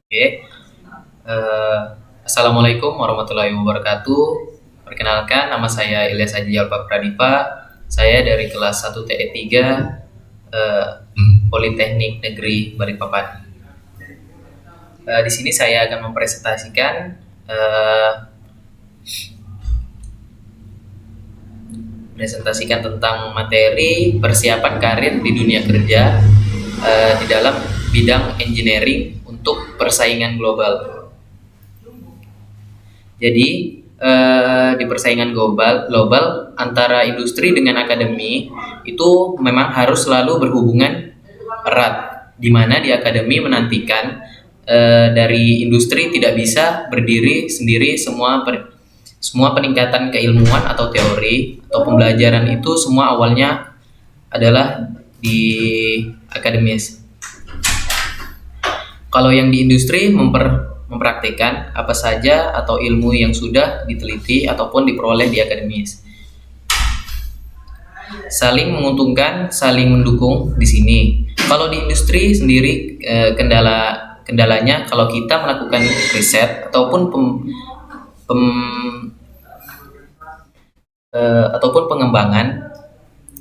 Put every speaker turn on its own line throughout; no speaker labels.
Oke, eh, Assalamualaikum warahmatullahi wabarakatuh. Perkenalkan, nama saya Ilyas Haji Alfa Pradipa. Saya dari kelas 1 TE 3 eh, Politeknik Negeri Balikpapan. Di sini saya akan mempresentasikan eh, tentang materi persiapan karir di dunia kerja di dalam bidang engineering untuk persaingan global. Jadi di persaingan global antara industri dengan akademi itu memang harus selalu berhubungan erat, di mana di akademi menantikan dari industri tidak bisa berdiri sendiri. Semua peningkatan keilmuan atau teori atau pembelajaran itu semua awalnya adalah di akademis. Kalau yang di industri mempraktikkan apa saja atau ilmu yang sudah diteliti ataupun diperoleh di akademis. Saling menguntungkan, saling mendukung di sini. Kalau di industri sendiri kendalanya kalau kita melakukan riset ataupun pengembangan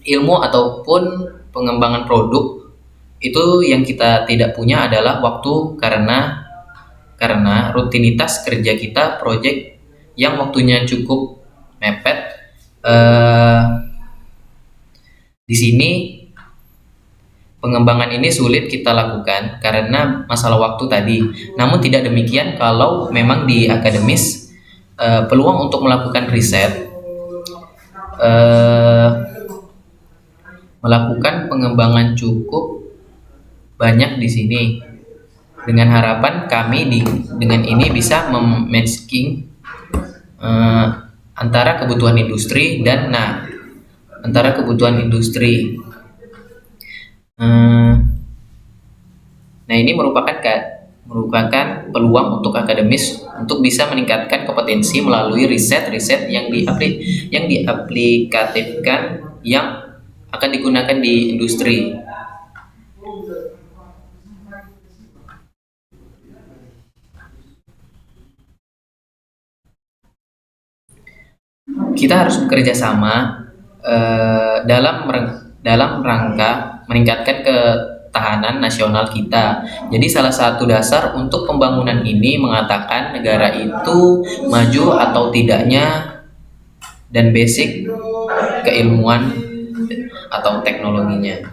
ilmu ataupun pengembangan produk, itu yang kita tidak punya adalah waktu, karena rutinitas kerja kita project yang waktunya cukup mepet. eh, di sini pengembangan ini sulit kita lakukan karena masalah waktu tadi. Namun tidak demikian kalau memang di akademis, peluang untuk melakukan riset, eh, melakukan pengembangan cukup banyak di sini. Dengan harapan kami dengan ini bisa mematching eh, antara kebutuhan industri dan antara kebutuhan industri. Eh, nah, ini merupakan peluang untuk akademis untuk bisa meningkatkan kompetensi melalui riset-riset yang diaplikatifkan, yang akan digunakan di industri. Kita harus bekerja sama dalam rangka meningkatkan ketahanan nasional kita. Jadi salah satu dasar untuk pembangunan ini mengatakan negara itu maju atau tidaknya dan basic keilmuan atau teknologinya.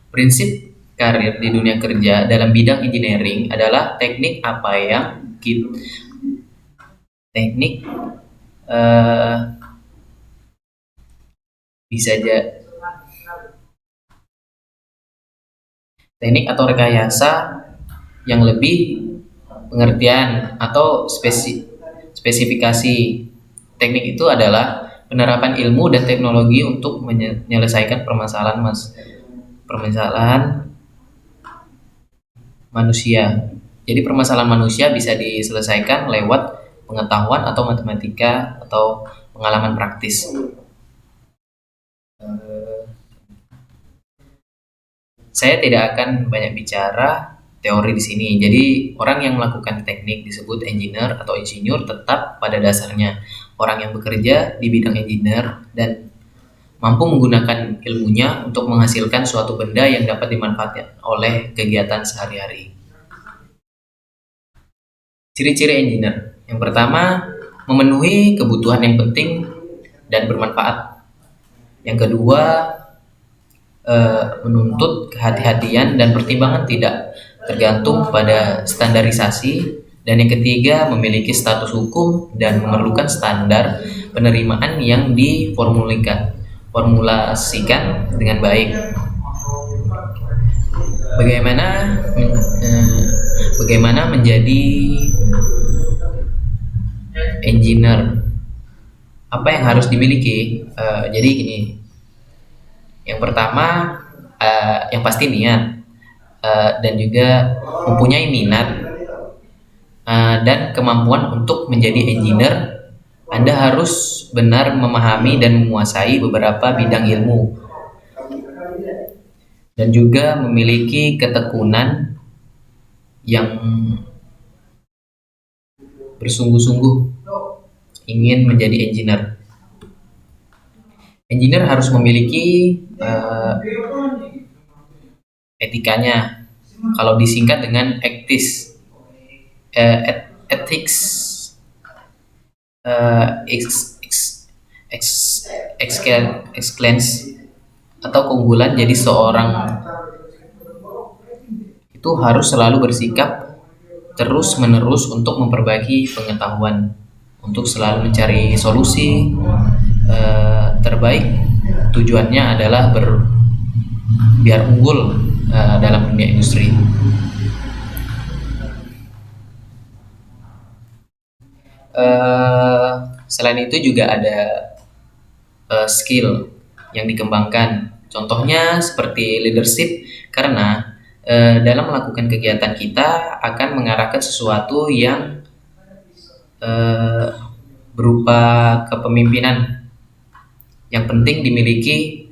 Prinsip karir di dunia kerja dalam bidang engineering adalah teknik eh, bisa aja teknik atau rekayasa yang lebih pengertian atau spesifikasi. Teknik itu adalah penerapan ilmu dan teknologi untuk menyelesaikan permasalahan manusia. Jadi permasalahan manusia bisa diselesaikan lewat pengetahuan atau matematika atau pengalaman praktis. Saya tidak akan banyak bicara teori di sini. Jadi orang yang melakukan teknik disebut engineer atau insinyur tetap pada dasarnya orang yang bekerja di bidang engineer dan mampu menggunakan ilmunya untuk menghasilkan suatu benda yang dapat dimanfaatkan oleh kegiatan sehari-hari. Ciri-ciri engineer. Yang pertama, memenuhi kebutuhan yang penting dan bermanfaat. Yang kedua, menuntut kehati-hatian dan pertimbangan tidak tergantung pada standarisasi. Dan yang ketiga, memiliki status hukum dan memerlukan standar penerimaan yang diformulasikan dengan baik. Bagaimana menjadi engineer? Apa yang harus dimiliki? Jadi gini, yang pertama, yang pasti niat, dan juga mempunyai minat dan kemampuan untuk menjadi engineer. Anda harus benar memahami dan menguasai beberapa bidang ilmu dan juga memiliki ketekunan yang bersungguh-sungguh ingin menjadi engineer. Engineer harus memiliki etikanya. Kalau disingkat dengan ethics, ex, ex, ex, excellence atau keunggulan. Jadi seorang itu harus selalu bersikap terus menerus untuk memperbaiki pengetahuan, untuk selalu mencari solusi terbaik. Tujuannya adalah biar unggul dalam dunia industri. Eh, Selain itu juga ada skill yang dikembangkan. Contohnya seperti leadership, karena dalam melakukan kegiatan kita akan mengarahkan sesuatu yang eh, berupa kepemimpinan yang penting dimiliki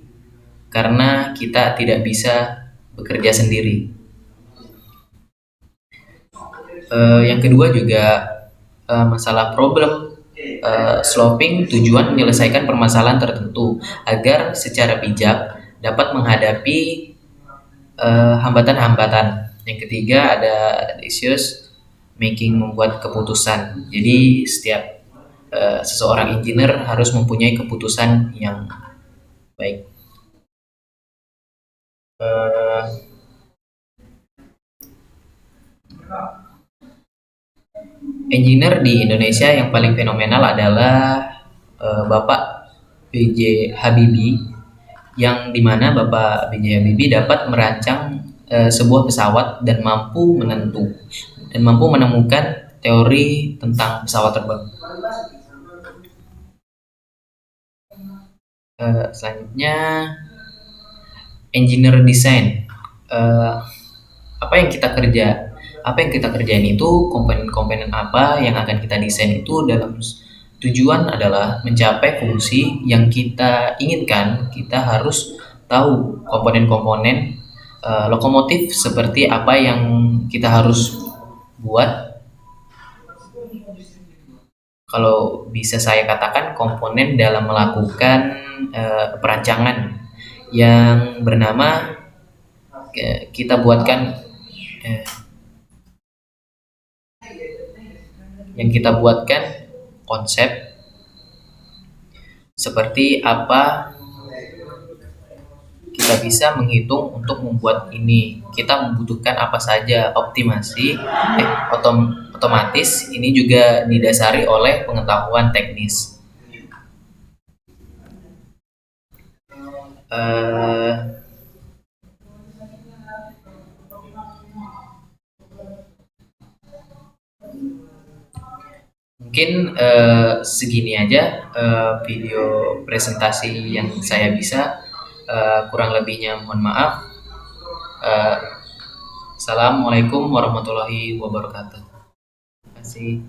karena kita tidak bisa bekerja sendiri. Yang kedua juga masalah problem sloping, tujuan menyelesaikan permasalahan tertentu agar secara bijak dapat menghadapi hambatan-hambatan. Yang ketiga ada issues making, membuat keputusan. Jadi setiap seseorang engineer harus mempunyai keputusan yang baik. Engineer di Indonesia yang paling fenomenal adalah Bapak B.J. Habibie, yang dimana Bapak B.J. Habibie dapat merancang sebuah pesawat dan mampu menemukan teori tentang pesawat terbang. Selanjutnya engineer design. Eh, apa yang kita kerjain itu, komponen-komponen apa yang akan kita desain itu dalam tujuan adalah mencapai fungsi yang kita inginkan. Kita harus tahu komponen-komponen lokomotif seperti apa yang kita harus buat. Kalau bisa saya katakan komponen dalam melakukan perancangan yang bernama kita buatkan eh, yang kita buatkan konsep seperti apa kita bisa menghitung untuk membuat ini. Kita membutuhkan apa saja, otomatis ini juga didasari oleh pengetahuan teknis. Eh, Mungkin segini aja video presentasi yang saya bisa. Kurang lebihnya mohon maaf. Eh, Assalamualaikum warahmatullahi wabarakatuh. Terima kasih.